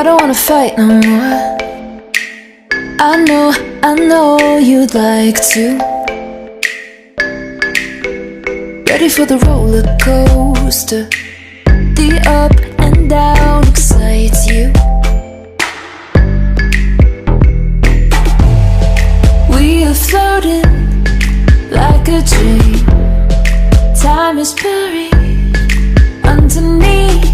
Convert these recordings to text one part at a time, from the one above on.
don't wanna fight no more. I know you'd like to. Ready for the roller coaster. The up and down excites you. We are floating like a dream. Time is buried underneath.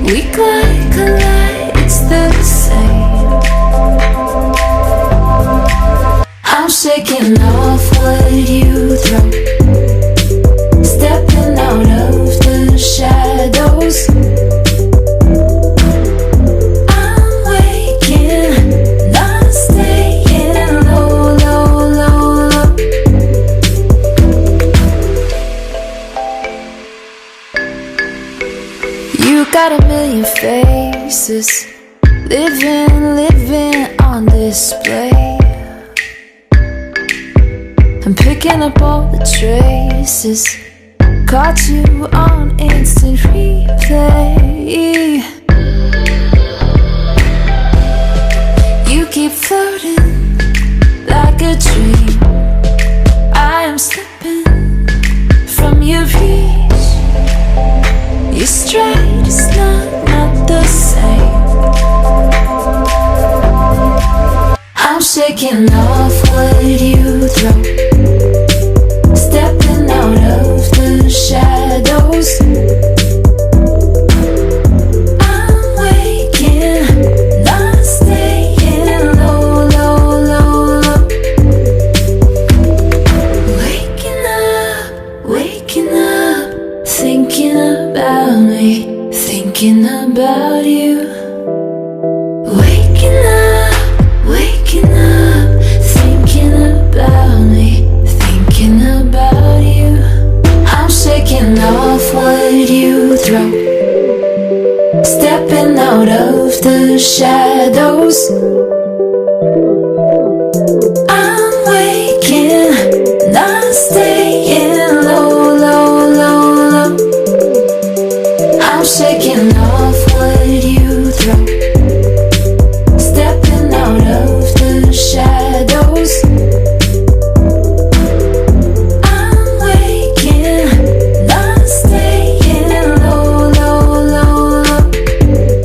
We collide, it's the same. I'm shaking off what you throw, stepping out of the shadows. I'm waking, not staying low, low, low, low. You got a million faces, living on display. I'm picking up all the traces, caught you on instant replay. You keep floating like a dream. I am slipping from your reach. You're straight, it's not the same. I'm shaking off what you throw, stepping out of the shadows. I'm waking, not staying low, low, low, low. Waking up, thinking about me, thinking about you. Waking up, thinking about me, thinking about you. I'm shaking off what you throw, stepping out of the shadows. I'm waking, not staying low, low, low, low. I'm shaking off what you throw, stepping out of the shadows. I'm waking, not staying low, low, low, low.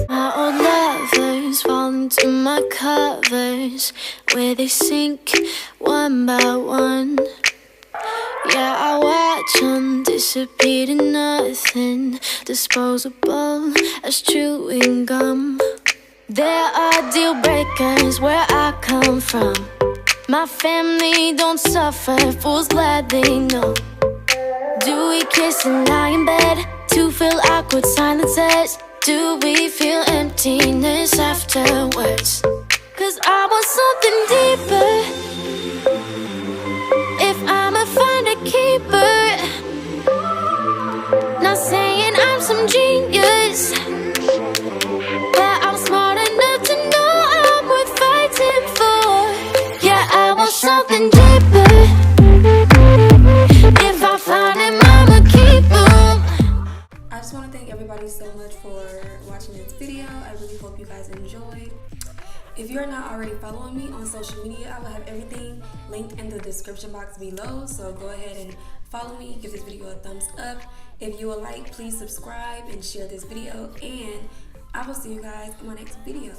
My old lovers fall into my covers, where they sink one by one. Yeah, I watch them disappear to nothing, disposable as chewing gum. There are deal breakers where I come from. My family don't suffer, fools glad they know. Do we kiss and lie in bed to fill awkward silences? Do we feel emptiness afterwards? 'Cause I want something deeper. If I'ma find a keeper, not saying I'm some genius, but I'm smart enough to know I'm worth fighting for. Yeah, I want something deeper. If I find him, I'ma keep him. I just want to thank everybody so much for watching this video. I really hope you guys enjoyed. If you're not already following me on social media, I will have everything linked in the description box below. So go ahead and follow me, give this video a thumbs up. If you would like, please subscribe and share this video. And I will see you guys in my next video.